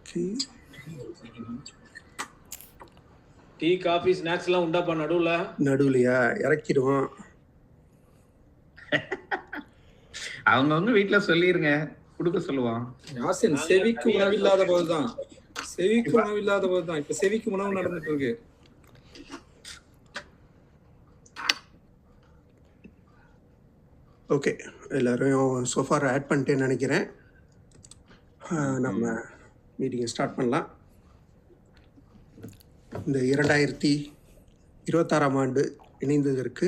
Okay. Tea coffee snacks எல்லாம் உண்டாப்பா நடுவுல? நடுவுலையா இறக்கிடுவோம். அவங்கவங்க வீட்டுல சொல்லிருங்க, கொடுக்க சொல்லுவான். யாசின், செவிக்கு உணவில்லாத போதுதான். செவிக்கு உணவில்லாத போதுதான். இப்ப செவிக்கு உணவு நடந்துட்டு இருக்கு. ஓகே, எல்லாரும் சோஃபார் ஆட் பண்ணிட்டேன்னு நினைக்கிறேன். நம்ம மீட்டிங்கை ஸ்டார்ட் பண்ணலாம். இந்த 2026ஆம் ஆண்டு இணைந்ததற்கு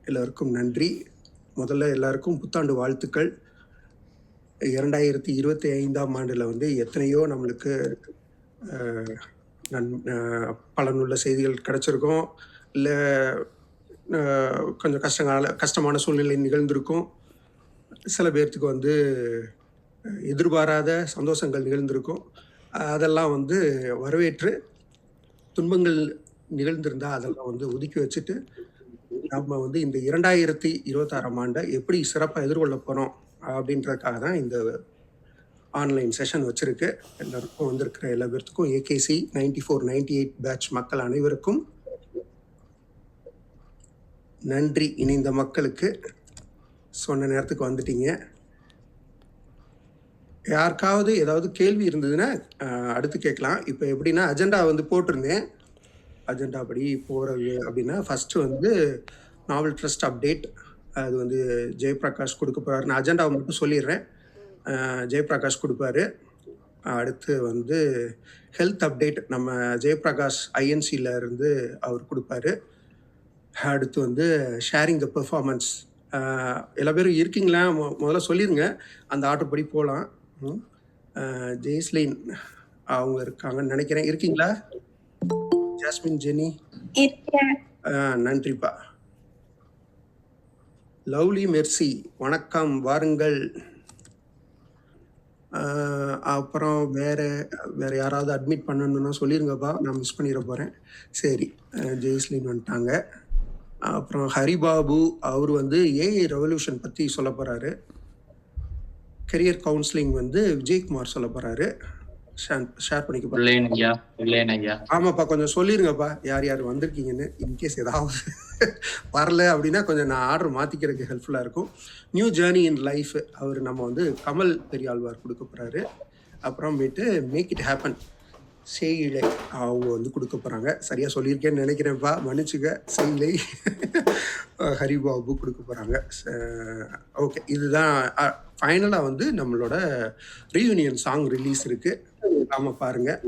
எல்லோருக்கும் நன்றி. முதல்ல எல்லாருக்கும் புத்தாண்டு வாழ்த்துக்கள். 2025ஆம் ஆண்டில் வந்து எத்தனையோ நம்மளுக்கு பலனுள்ள செய்திகள் கிடச்சிருக்கோம், இல்லை கொஞ்சம் கஷ்டமான சூழ்நிலை நிகழ்ந்திருக்கும். சில பேர்த்துக்கு வந்து எதிர்பாராத சந்தோஷங்கள் நிகழ்ந்திருக்கும். அதெல்லாம் வந்து வரவேற்று, துன்பங்கள் நிகழ்ந்திருந்தால் அதெல்லாம் வந்து ஒதுக்கி வச்சுட்டு நம்ம வந்து இந்த 2026ஆம் ஆண்டை எப்படி சிறப்பாக எதிர்கொள்ள போகிறோம் அப்படின்றதுக்காக தான் இந்த ஆன்லைன் செஷன் வச்சுருக்கு. எல்லாருக்கும் வந்திருக்கிற எல்லா பேர்த்துக்கும் ஏகேசி 94-98 பேட்ச் மக்கள் அனைவருக்கும் நன்றி. இணைந்த மக்களுக்கு சொன்ன நேரத்துக்கு வந்துட்டீங்க. யாருக்காவது ஏதாவது கேள்வி இருந்ததுன்னா அடுத்து கேட்கலாம். இப்போ எப்படின்னா அஜெண்டா வந்து போட்டிருந்தேன். அஜெண்டா படி போகிறது அப்படின்னா ஃபஸ்ட்டு வந்து நாவல் ட்ரஸ்ட் அப்டேட், அது வந்து ஜெயபிரகாஷ் கொடுக்க போகிறாரு. நான் அஜெண்டாவை மட்டும் சொல்லிடுறேன். ஜெயபிரகாஷ் கொடுப்பாரு. அடுத்து வந்து ஹெல்த் அப்டேட் நம்ம ஜெயபிரகாஷ் ஐஎன்சியில் இருந்து அவர் கொடுப்பாரு. அடுத்து வந்து ஷேரிங் த பெர்ஃபார்மன்ஸ். எல்லா பேரும் இருக்கீங்களா? முதல்ல சொல்லிடுங்க, அந்த ஆர்டர் படி போகலாம். ஜெய்ஸ்லின் அவங்க இருக்காங்கன்னு நினைக்கிறேன். இருக்கீங்களா? Jasmine, Jenny? நன்றிப்பா. லவ்லி மெர்சி, வணக்கம், வாருங்கள். அப்புறம் வேறு யாராவது அட்மிட் பண்ணணுன்னா சொல்லிடுங்கப்பா, நான் மிஸ் பண்ணிட போகிறேன். சரி, ஜெய்ஸ்லின் வந்துட்டாங்க. அப்புறம் ஹரிபாபு, அவர் வந்து ஏஐ ரெவல்யூஷன் பற்றி சொல்ல போகிறாரு. கெரியர் கவுன்சிலிங் வந்து விஜயகுமார் சொல்ல போகிறாரு. ஷேர் பண்ணிக்க போகிறேன். ஆமாப்பா, கொஞ்சம் சொல்லிடுங்கப்பா யார் யார் வந்திருக்கீங்கன்னு. இன்கேஸ் ஏதாவது வரல அப்படின்னா கொஞ்சம் நான் ஆர்டர் மாற்றிக்கிறதுக்கு ஹெல்ப்ஃபுல்லாக இருக்கும். நியூ ஜேர்னி இன் லைஃப், அவர் நம்ம வந்து கமல் பெரியாழ்வார் கொடுக்க போகிறாரு. அப்புறமேட்டு மேக் இட் ஹேப்பன் செய்லை அவங்க வந்து கொடுக்க போகிறாங்க. சரியாக சொல்லியிருக்கேன்னு நினைக்கிறேன்ப்பா, மன்னிச்சுக்க. செய்லை ஹரிபாபு கொடுக்க போகிறாங்க. ஓகே, இதுதான் ஃபைனலாக வந்து நம்மளோட ரீயூனியன் சாங் ரிலீஸ் இருக்குது. ஆமாம், பாருங்கள்.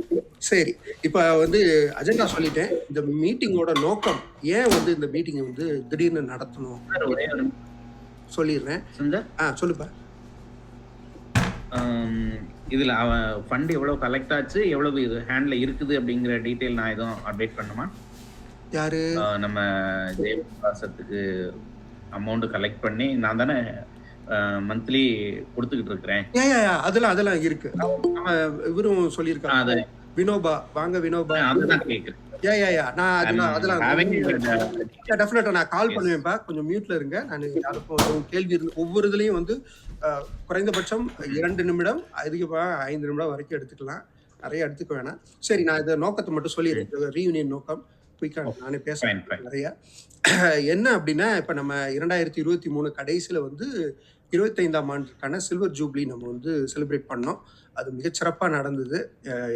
சரி, இப்போ வந்து அஜெண்டா சொல்லிட்டேன். இந்த மீட்டிங்கோட நோக்கம், ஏன் வந்து இந்த மீட்டிங்கை வந்து திடீர்னு நடத்தணும் சொல்லிடுறேன். சொல்லுப்பா. இதுல அவன் ஃபண்ட் எவ்வளவு கலெக்ட் ஆச்சு, எவ்வளவு இது ஹேண்ட்ல இருக்குது அப்படிங்கிற டீடைல் நான் எதுவும் அப்டேட் பண்ணுமா? யாரு? நம்ம ஜெயபிரகாசத்துக்கு அமௌண்ட் கலெக்ட் பண்ணி நான் தானே மந்த்லி கொடுத்துக்கிட்டு இருக்கிறேன். அதெல்லாம் இருக்கு. நம்ம இவரும் சொல்லியிருக்காங்க, வினோபா. வாங்க வினோபா. அதுதான் கேக்குறேன். நான் கால் பண்ணுவேன்ப்பா, கொஞ்சம் மியூட்ல இருங்க. நான் யாருக்கும் கேள்வி இருந்து ஒவ்வொரு இதுலயும் வந்து குறைந்தபட்சம் 2 நிமிடம், அதிகமாக 5 நிமிடம் வரைக்கும் எடுத்துக்கலாம். நிறைய எடுத்துக்க வேணாம். சரி, நான் இதை நோக்கத்தை மட்டும் சொல்லிடுறேன். ரீயூனியன் நோக்கம் குயிக்காக நானே பேசுறேன். நிறைய என்ன அப்படின்னா, இப்போ நம்ம 2023 கடைசியில் வந்து 25ஆம் ஆண்டுக்கான சில்வர் ஜூப்ளி நம்ம வந்து செலிப்ரேட் பண்ணோம். அது மிகச்சிறப்பாக நடந்தது.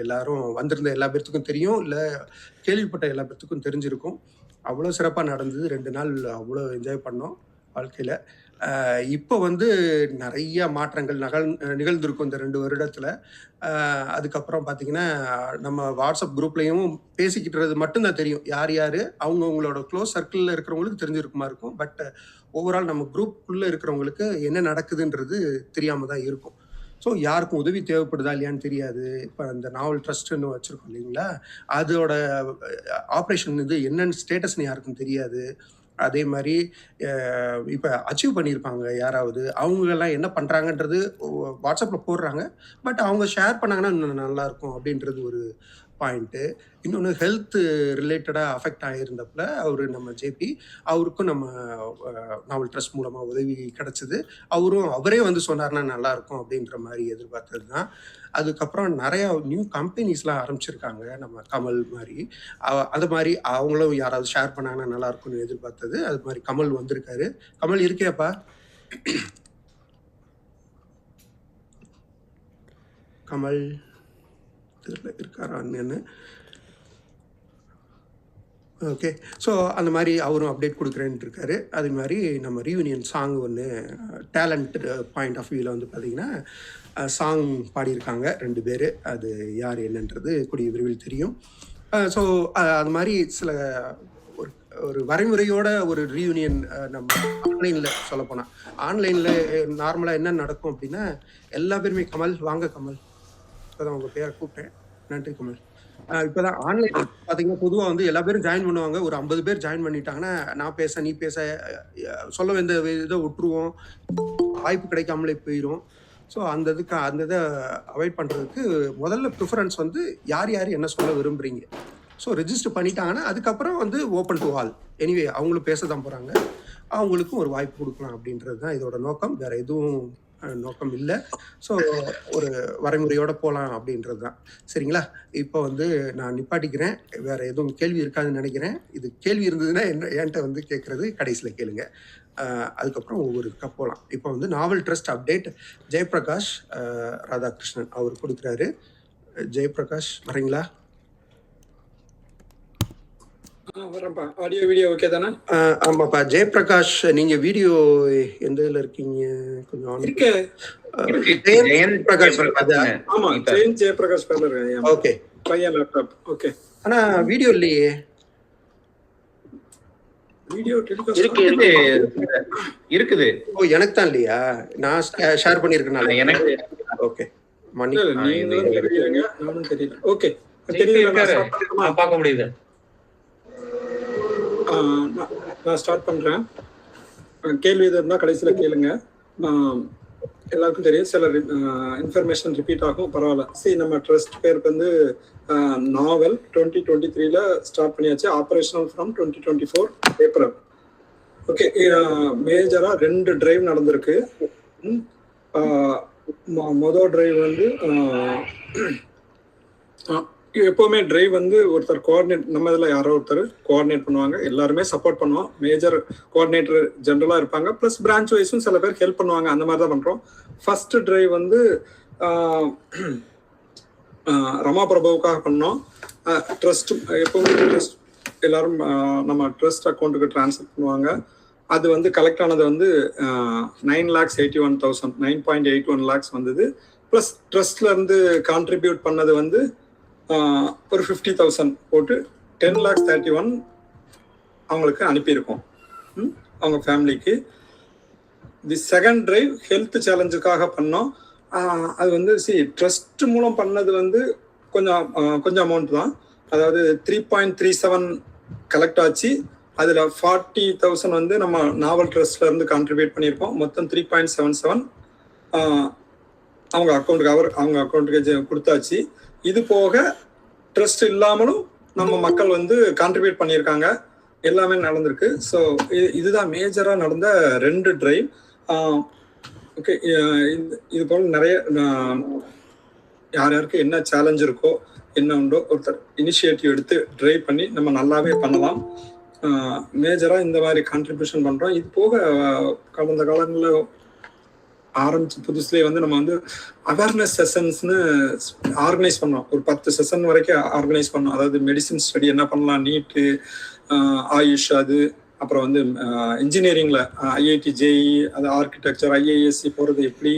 எல்லாரும் வந்திருந்த எல்லா பேர்த்துக்கும் தெரியும், இல்லை கேள்விப்பட்ட எல்லா பேர்த்துக்கும் தெரிஞ்சிருக்கும். அவ்வளோ சிறப்பாக நடந்தது. 2 நாள் அவ்வளோ என்ஜாய் பண்ணோம் வாழ்க்கையில். இப்போ வந்து நிறைய மாற்றங்கள் நிகழ்ந்திருக்கும் இந்த 2 வருடத்தில். அதுக்கப்புறம் பார்த்திங்கன்னா, நம்ம வாட்ஸ்அப் குரூப்லேயும் பேசிக்கிட்டுறது மட்டும்தான் தெரியும். யார் யார் அவங்கவுங்களோட க்ளோஸ் சர்க்கிளில் இருக்கிறவங்களுக்கு தெரிஞ்சிருக்குமா இருக்கும். பட் ஓவரால் நம்ம குரூப்புக்குள்ளே இருக்கிறவங்களுக்கு என்ன நடக்குதுன்றது தெரியாமல் தான் இருக்கும். ஸோ யாருக்கும் உதவி தேவைப்படுதா இல்லையான்னு தெரியாது. இப்போ அந்த நாவல் ட்ரஸ்ட்டுன்னு வச்சுருக்கோம் இல்லைங்களா, அதோட ஆப்ரேஷன் இது என்னென்னு ஸ்டேட்டஸ்ன்னு யாருக்கும் தெரியாது. அதே மாதிரி இப்போ அச்சீவ் பண்ணியிருப்பாங்க யாராவது, அவங்கெல்லாம் என்ன பண்ணுறாங்கன்றது வாட்ஸ்அப்பில் போடுறாங்க. பட் அவங்க ஷேர் பண்ணாங்கன்னா இன்னும் நல்லாயிருக்கும் அப்படின்றது ஒரு பாயிண்ட்டு. இன்னொன்று ஹெல்த் ரிலேட்டடாக அஃபெக்ட் ஆகியிருந்தப்பல அவர் நம்ம ஜேபி அவருக்கும் நம்ம நாவல் ட்ரஸ்ட் மூலமாக உதவி கிடச்சிது. அவரே வந்து சொன்னார்னா நல்லாயிருக்கும் அப்படின்ற மாதிரி எதிர்பார்த்தது தான். அதுக்கப்புறம் நிறையா நியூ கம்பெனிஸ்லாம் ஆரம்பிச்சிருக்காங்க நம்ம கமல் மாதிரி. அது மாதிரி அவங்களும் யாராவது ஷேர் பண்ணாங்கன்னா நல்லாயிருக்கும்னு எதிர்பார்த்தது. அது மாதிரி கமல் வந்திருக்காரு. கமல் இருக்கியாப்பா? கமல் இதில் இருக்காரா என்னன்னு? ஓகே. ஸோ அந்த மாதிரி அவரும் அப்டேட் கொடுக்குறேன்ட்டு இருக்காரு. அது மாதிரி நம்ம ரீயூனியன் சாங் ஒன்று டேலண்ட் பாயிண்ட் ஆஃப் வியூவில் வந்து பார்த்திங்கன்னா சாங் பாடியிருக்காங்க 2 பேர். அது யார் என்னன்றது கூடிய விரைவில் தெரியும். ஸோ அது மாதிரி சில ஒரு வரைமுறையோட ஒரு ரீயூனியன் நம்ம ஆன்லைனில் சொல்லப்போனால் ஆன்லைனில் நார்மலாக என்ன நடக்கும் அப்படின்னா எல்லா பேருமே கமல் வாங்க கமல் இப்போ தான் உங்கள் பேரை கூப்பிட்டேன். நன்றி கமல். இப்போ தான் ஆன்லைன் பார்த்தீங்கன்னா பொதுவாக வந்து எல்லா பேரும் ஜாயின் பண்ணுவாங்க. ஒரு 50 பேர் ஜாயின் பண்ணிட்டாங்கன்னா நான் பேச நீ பேச சொல்ல வேண்டிய இதை விட்டுருவோம், வாய்ப்பு கிடைக்காமலே போயிடும். ஸோ அந்த இதை அவாய்ட் பண்ணுறதுக்கு முதல்ல ப்ரிஃபரன்ஸ் வந்து யார் என்ன சொல்ல விரும்புகிறீங்க. ஸோ ரெஜிஸ்டர் பண்ணிட்டாங்கன்னா அதுக்கப்புறம் வந்து ஓப்பன் டு ஆல். எனிவே அவங்களும் பேச தான் போகிறாங்க, அவங்களுக்கும் ஒரு வாய்ப்பு கொடுக்கலாம் அப்படின்றது தான் இதோட நோக்கம். வேறு எதுவும் நோக்கம் இல்லை. ஸோ ஒரு வரைமுறையோடு போகலாம் அப்படின்றது தான். சரிங்களா? இப்போ வந்து நான் நிப்பாட்டிக்கிறேன். வேறு எதுவும் கேள்வி இருக்காதுன்னு நினைக்கிறேன். இது கேள்வி இருந்ததுன்னா என்கிட்ட வந்து கேட்குறது கடைசியில் கேளுங்க. அதுக்கப்புறம் ஒவ்வொரு போகலாம். இப்போ வந்து நாவல் ட்ரஸ்ட் அப்டேட் ஜெயபிரகாஷ் ராதாகிருஷ்ணன் அவர் கொடுக்குறாரு. ஜெயபிரகாஷ் வரீங்களா? வரேன்ப்பா. ஆடியோ வீடியோ ஓகே தானே? ஆமாப்பா ஜெயபிரகாஷ், நீங்க வீடியோ எந்த இதுல இருக்கீங்க? கொஞ்சம் இருக்கு. ஜெயபிரகாஷ். ஆமா, ஜெயபிரகாஷ் பேர்ல இருக்கு. ஓகே. பையன் லேப்டாப். ஓகே. ஆனா வீடியோ இல்லையே. வீடியோ டெலிகாஸ்ட் இருக்குது. ஓ, எனக்கு தான் இல்லையா? நான் ஷேர் பண்ணிருக்கேனால எனக்கு. ஓகே. நீங்களும் தெரியுங்க, நானும் தெரியல. ஓகே. தெரியல, பார்க்க முடியுது. நான் ஸ்டார்ட் பண்றேன். கேள்வி எது இருந்தால் கடைசியில் கேளுங்க. எல்லாருக்கும் தெரியும், சில இன்ஃபர்மேஷன் ரிப்பீட் ஆகும், பரவாயில்ல. சரி, நம்ம ட்ரஸ்ட் பேருக்கு வந்து நாவல் 2023 ஸ்டார்ட் பண்ணியாச்சு. Operational from 2024 April. ஓகே. மேஜரா 2 டிரைவ் நடந்திருக்கு. மொதல் டிரைவ் வந்து எப்போவுமே டிரைவ் வந்து ஒருத்தர் கோஆர்டினேட், நம்ம இதில் யாரோ ஒருத்தர் கோஆர்டினேட் பண்ணுவாங்க. எல்லாருமே சப்போர்ட் பண்ணுவோம். மேஜர் கோஆர்டினேட்டர் ஜென்ரலாக இருப்பாங்க, ப்ளஸ் பிரான்ச் வைஸும் சில பேர் ஹெல்ப் பண்ணுவாங்க. அந்த மாதிரி தான் பண்ணுறோம். ஃபர்ஸ்ட் டிரைவ் வந்து ரமா பிரபுவுக்காக பண்ணோம். ட்ரஸ்ட் எப்போவுமே ட்ரஸ்ட் எல்லாரும் நம்ம ட்ரஸ்ட் அக்கௌண்ட்டுக்கு ட்ரான்ஸ்ஃபர் பண்ணுவாங்க. அது வந்து கலெக்ட் ஆனது வந்து 9,81,000 9.81 lakhs வந்தது. ப்ளஸ் ட்ரஸ்ட்ல இருந்து கான்ட்ரிபியூட் பண்ணது வந்து ஒரு 50,000 போட்டு 10,31,000 அவங்களுக்கு அனுப்பியிருக்கோம், அவங்க ஃபேமிலிக்கு. தி செகண்ட் டிரைவ் ஹெல்த் சேலஞ்சுக்காக பண்ணோம். அது வந்து ட்ரஸ்ட் மூலம் பண்ணது வந்து கொஞ்சம் அமௌண்ட் தான். அதாவது 3.37 கலெக்ட் ஆச்சு. அதில் 40,000 வந்து நம்ம நாவல் ட்ரஸ்ட்ல இருந்து கான்ட்ரிபியூட் பண்ணியிருக்கோம். மொத்தம் 3.77 அவங்க அக்கௌண்ட்டுக்கு கொடுத்தாச்சு. இது போக ட்ரஸ்ட் இல்லாமலும் நம்ம மக்கள் வந்து கான்ட்ரிபியூட் பண்ணியிருக்காங்க. எல்லாமே நடந்திருக்கு. ஸோ இதுதான் மேஜராக நடந்த 2 டிரைவ். ஓகே. இது போல் நிறைய யாருக்கு என்ன சேலஞ்ச் இருக்கோ, என்ன உண்டோ, ஒருத்தர் இனிஷியேட்டிவ் எடுத்து டிரைவ் பண்ணி நம்ம நல்லாவே பண்ணலாம். மேஜராக இந்த மாதிரி கான்ட்ரிபியூஷன் பண்ணுறோம். இது போக கடந்த காலங்களில் ஆரம்பிச்ச புதுசுலேயே வந்து நம்ம வந்து அவேர்னஸ் செஷன்ஸ்னு ஆர்கனைஸ் பண்ணோம். ஒரு 10 செஷன் வரைக்கும் ஆர்கனைஸ் பண்ணோம். அதாவது மெடிசின் ஸ்டடி என்ன பண்ணலாம், நீட்டு, ஆயுஷ், அது அப்புறம் வந்து இன்ஜினியரிங்கில் ஐஐடி, ஜேஇ, அது ஆர்கிடெக்சர், ஐஏஎஸ்சி போகிறது எப்படி,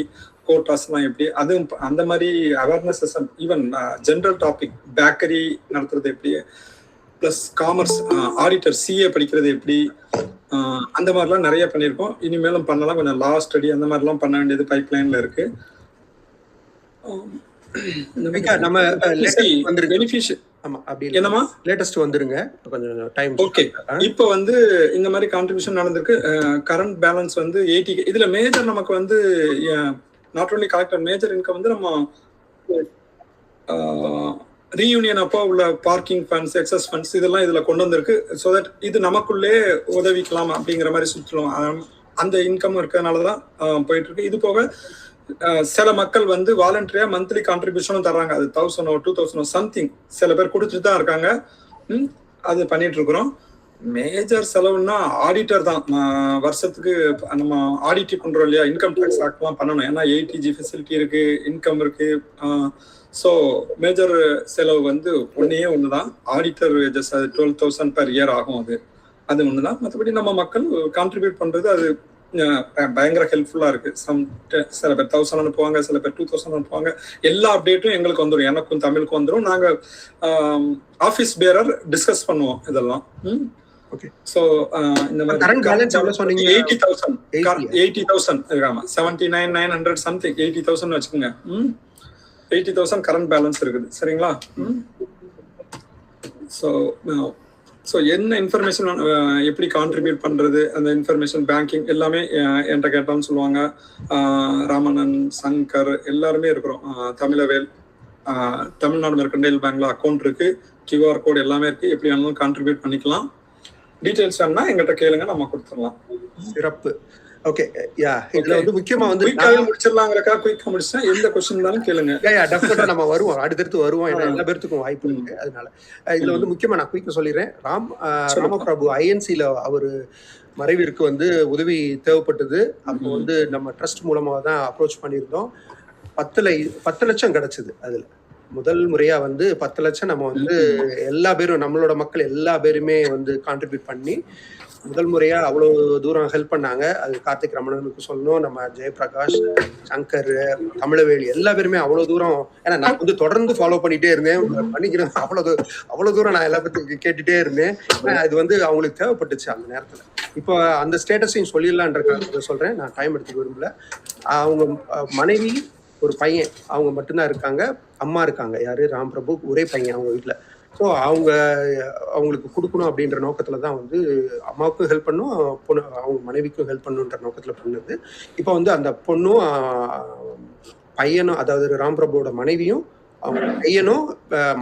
கோட்டாஸ்லாம் எப்படி, அதுவும் அந்த மாதிரி awareness session. Even general topic bakery நடத்துறது எப்படி, ப்ளஸ் காமர்ஸ் ஆடிட்டர் சிஏ படிக்கிறது எப்படி, அந்த மாதிரிலாம் நிறைய பண்ணியிருக்கோம். இனிமேலும் பண்ணலாம். கொஞ்சம் லா ஸ்டடி அந்த மாதிரிலாம் பண்ண வேண்டியது பைப் லைன்ல இருக்கு. நம்ம என்னமா லேட்டஸ்ட் வந்துருங்க, கொஞ்சம் டைம். ஓகே. இப்போ வந்து இந்த மாதிரி கான்ட்ரிபியூஷன் நடந்திருக்கு. கரண்ட் பேலன்ஸ் வந்து 80. இதுல மேஜர் நமக்கு வந்து not only collector major income வந்து நம்ம ரீயூனியன் அப்போ உள்ள பார்க்கிங் ஃபண்ட்ஸ், எக்ஸஸ் ஃபண்ட்ஸ் இதெல்லாம் இதுல கொண்டு வந்திருக்கு. ஸோ தட் இது நமக்குள்ளே உதவிக்கலாம் அப்படிங்கிற மாதிரி சுற்றுலாம். அந்த இன்கம் இருக்கிறதுனாலதான் போயிட்டு இருக்கு. இது போக சில மக்கள் வந்து வாலண்டரியா மந்த்லி கான்ட்ரிபியூஷனும் தர்றாங்க. அது 1000 2000 சம்திங் சில பேர் கொடுத்துட்டு தான் இருக்காங்க. அது பண்ணிட்டு இருக்கிறோம். மேஜர் செலவுன்னா ஆடிட்டர் தான். வருஷத்துக்கு நம்ம ஆடிட் பண்றோம் இல்லையா, இன்கம் டேக்ஸ் ஆக்ட்லாம் பண்ணணும். ஏன்னா ஏடிஜி ஃபெசிலிட்டி இருக்கு, இன்கம் இருக்கு. ஸோ மேஜர் செலவு வந்து ஒண்ணுதான். ஆடிட்டர் வேஜஸ் அது 12,000 per year ஆகும். அது ஒண்ணுதான். மற்றபடி நம்ம மக்கள் கான்ட்ரிபியூட் பண்றது அது பயங்கர ஹெல்ப்ஃபுல்லா இருக்கு. சில பேர் 1000 அனுப்புவாங்க, சில பேர் 2000 அனுப்புவாங்க. எல்லா அப்டேட்டும் எங்களுக்கு வந்துடும், எனக்கும் தமிழுக்கும் வந்துடும். நாங்க ஆபீஸ் பேரர் டிஸ்கஸ் பண்ணுவோம் இதெல்லாம். ஓகே. சோ இந்த மாதிரி கரண்ட் பேலன்ஸ் எவ்வளவு சொன்னீங்க? 80,000 ஆமா, 79,900 சம்திங் 80,000 வச்சுக்கோங்க. 80,000 கரண்ட் பேலன்ஸ் இருக்குது. சரிங்களா? ஸோ என்ன இன்ஃபர்மேஷன் எப்படி கான்ட்ரிபியூட் பண்றது, அந்த இன்ஃபர்மேஷன் பேங்கிங் எல்லாமே என்கிட்ட கேட்டான்னு சொல்லுவாங்க. ராமணன், சங்கர் எல்லாருமே இருக்கிறோம். தமிழவேல், தமிழ்நாடு மெர்கண்டைல் பேங்க்ல அக்கௌண்ட் இருக்கு, கியூஆர் கோட் எல்லாமே இருக்கு. எப்படி வேணாலும் கான்ட்ரிபியூட் பண்ணிக்கலாம். டீடைல்ஸ் வேணா எங்கிட்ட கேளுங்க, நம்ம கொடுத்துடலாம். சிறப்பு. ஓகே. யா, இதுல வந்து முக்கியமா வந்து முடிச்சிடலாங்கிறக்கா குயிக்கா முடிச்சா எந்த கொஸ்டின் தானே கேளுங்க. டெஃபினட்டா நம்ம வருவோம், அடுத்தடுத்து வருவோம். ஏன்னா எல்லா பேருக்கும் வாய்ப்பு இருக்கு. அதனால இதுல வந்து முக்கியமா நான் குயிக்கா சொல்லிடுறேன். ராமபிரபு ஐஎன்சில அவரு மறைவிற்கு வந்து உதவி தேவைப்பட்டது. அப்போ வந்து நம்ம ட்ரஸ்ட் மூலமா தான் அப்ரோச் பண்ணியிருந்தோம். 10 லட்சம் கிடைச்சது. அதுல முதல் முறையா வந்து 10 லட்சம் நம்ம வந்து எல்லா பேரும், நம்மளோட மக்கள் எல்லா பேருமே வந்து கான்ட்ரிபியூட் பண்ணி முதல் முறையா அவ்வளவு தூரம் ஹெல்ப் பண்ணாங்க. அது கார்த்திக் ரமணனுக்கு சொல்லணும், நம்ம ஜெயபிரகாஷ், சங்கர், தமிழவேலி எல்லா பேருமே அவ்வளவு தூரம். ஏன்னா நான் வந்து தொடர்ந்து ஃபாலோ பண்ணிட்டே இருந்தேன், பண்ணிக்கிறேன். அவ்வளவு தூரம் நான் எல்லா பத்தி கேட்டுட்டே இருந்தேன். இது வந்து அவங்களுக்கு தேவைப்பட்டுச்சு அந்த நேரத்துல. இப்போ அந்த ஸ்டேட்டஸையும் சொல்லிடலான்ற சொல்றேன். நான் டைம் எடுத்துக்க விரும்பல. அவங்க மனைவி, ஒரு பையன், அவங்க மட்டும்தான் இருக்காங்க. அம்மா இருக்காங்க. யாரு? ராம் பிரபு, ஒரே பையன் அவங்க வீட்டுல. ஸோ அவங்களுக்கு கொடுக்கணும் அப்படின்ற நோக்கத்துல தான் வந்து அம்மாவுக்கும் ஹெல்ப் பண்ணும், அவங்க மனைவிக்கும் ஹெல்ப் பண்ணுன்ற நோக்கத்துல பண்ணது. இப்போ வந்து அந்த பொண்ணும் பையனும், அதாவது ராம் பிரபுவோட மனைவியும் அவங்க பையனும்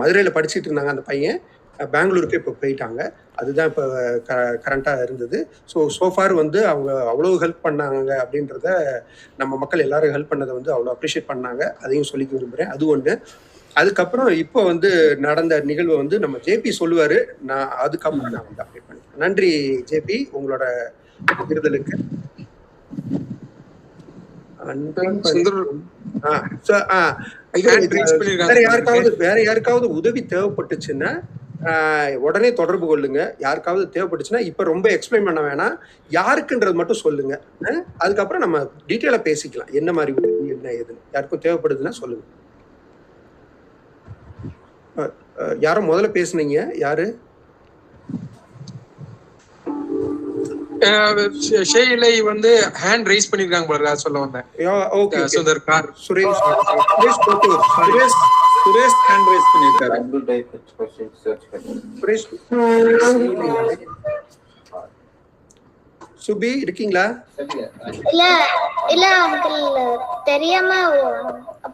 மதுரையில படிச்சுட்டு இருந்தாங்க. அந்த பையன் பெங்களூருக்கு இப்போ போயிட்டாங்க. அதுதான் இப்போ கரண்டா இருந்தது. சோஃபார் வந்து அவங்க அவ்வளவு ஹெல்ப் பண்ணாங்க அப்படின்றத, நம்ம மக்கள் எல்லாரும் ஹெல்ப் பண்ணதை வந்து அவ்வளோ அப்ரிஷியேட் பண்ணாங்க. அதையும் சொல்லிக்க விரும்புகிறேன். அது ஒன்று. அதுக்கப்புறம் இப்போ வந்து நடந்த நிகழ்வை வந்து நம்ம ஜேபி சொல்லுவாரு. நான் அதுக்கப்புறம் நான் வந்து அப்டேட் பண்ணிக்கிறேன். நன்றி ஜேபி, உங்களோட விருதலுக்கு. வேற யாருக்காவது உதவி தேவைப்பட்டுச்சுன்னா உடனே தொடர்பு கொள்ளுங்க. யாருக்காவது தேவைப்பட்டுச்சுன்னா இப்ப ரொம்ப எக்ஸ்பிளைன் பண்ண வேணாம், யாருக்குன்றது மட்டும் சொல்லுங்க. அதுக்கப்புறம் நம்ம டீட்டெயிலா பேசிக்கலாம், என்ன மாதிரி உதவி, என்ன ஏதுன்னு. யாருக்கும் தேவைப்படுதுன்னா சொல்லுங்க. யாரும் முதல்ல பேசுனீங்க, யாரு? ஷேலை வந்து ஹேண்ட் ரைஸ் பண்ணிருக்காங்க போல, சொல்ல வந்தேன். Okay, Sundar car Suresh hand rice பண்ணிருக்காரு. சுபி இருக்கீங்களா? இல்ல அங்கிள், தெரியாம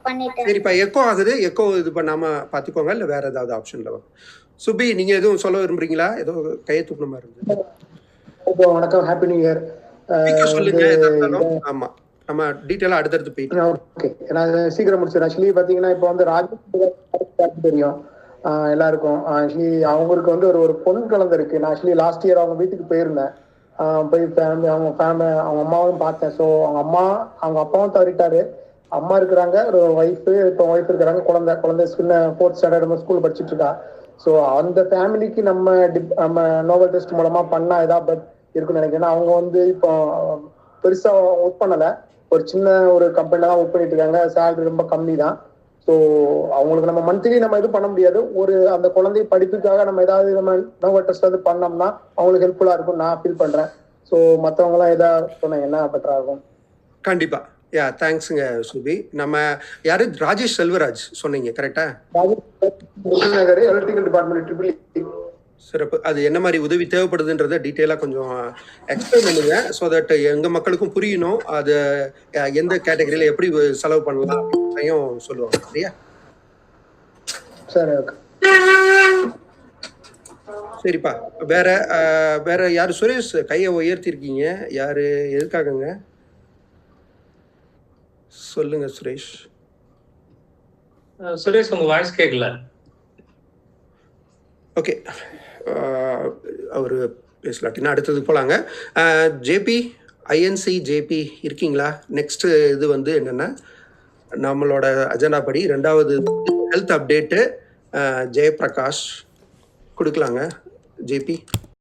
பண்ணிட்டேன். சரிப்பா, எக்கோ ஆகுது. எக்கோ இது பண்ணாம பாத்துக்கோங்க, இல்ல வேற ஏதாவது ஆப்ஷன்ல வரும். சுபி, நீங்க எதுவும் சொல்ல விரும்புறீங்களா? ஏதோ கையை தூக்குன மாதிரி இருந்து. வணக்கம், ஹாப்பி நியூ இயர். சொல்லுங்க. ஆமா, நம்ம டீடைலா அடுத்தடுத்து போயிட்டு. ஓகே, நான் சீக்கிரம் முடிச்சிடுறேன். ஆக்சுவலி பாத்தீங்கன்னா இப்போ வந்து ராஜேஷ் தெரியும் எல்லாருக்கும். ஆக்சுவலி அவங்களுக்கு வந்து ஒரு பொண்ணு குழந்தை இருக்கு. நான் ஆக்சுவலி லாஸ்ட் இயர் அவங்க வீட்டுக்கு போயிருந்தேன். போய் அவங்க அம்மாவும் பார்த்தேன். ஸோ அவங்க அப்பாவும் தவறிட்டாரு. அம்மா இருக்கிறாங்க, ஒரு ஒய்ஃபு, இப்போ ஒய்ஃப் இருக்கிறாங்க, குழந்தை சின்ன 4th ஸ்டாண்டர்ட் ஸ்கூல் படிச்சுட்டு இருக்கா. ஸோ அந்த ஃபேமிலிக்கு நம்ம நோவல் டெஸ்ட் மூலமா பண்ணா ஏதாவது இருக்குன்னு நினைக்கிறேன். அவங்க வந்து இப்போ பெருசா ஒர்க் பண்ணல, ஒரு சின்ன ஒரு கம்பெனில தான் ஒர்க் பண்ணிட்டு இருக்காங்க. சேலரி ரொம்ப கம்மி தான். ஸோ அவங்களுக்கு நம்ம மந்த்லி நம்ம இது பண்ண முடியாது. ஒரு அந்த குழந்தை படிப்புக்காக நம்ம ஏதாவது நம்ம நோவல் டெஸ்ட் வந்து பண்ணோம்னா அவங்களுக்கு ஹெல்ப்ஃபுல்லா இருக்கும் நான் ஃபீல் பண்றேன். ஸோ மற்றவங்க எல்லாம் ஏதாவது சொன்னாங்கன்னா பெட்டரா இருக்கும். கண்டிப்பா. யா, தேங்க்ஸுங்க சுபி. நம்ம யாரு? ராஜேஷ் செல்வராஜ் சொன்னீங்க, கரெக்டா? Electrical department. சிறப்பு. அது என்ன மாதிரி உதவி தேவைப்படுதுன்றத டீட்டெயிலா கொஞ்சம் எக்ஸ்பிளைன் பண்ணுங்க. ஸோ தட் எங்க மக்களுக்கும் புரியணும், அது எந்த கேட்டகரியில எப்படி செலவு பண்ணலாம் அப்படின்றதையும் சொல்லுவாங்க. சரியா? சரி, ஓகே. சரிப்பா. வேற வேற யாரு? சுரேஷ் கையை உயர்த்திருக்கீங்க, யாரு? எதுக்காகங்க? சொல்லுங்க சுரேஷ். சுரேஷ் உங்க வாய்ஸ் கேட்கல. ஓகே, அவரு பேசலாட்டினா அடுத்தது போலாங்க. ஜேபி, ஐஎன்சி ஜேபி இருக்கீங்களா? நெக்ஸ்ட் இது வந்து என்னன்னா, நம்மளோட அஜெண்டா படி 2வது ஹெல்த் அப்டேட்டு ஜெயபிரகாஷ் கொடுக்கலாங்க. ஜேபி.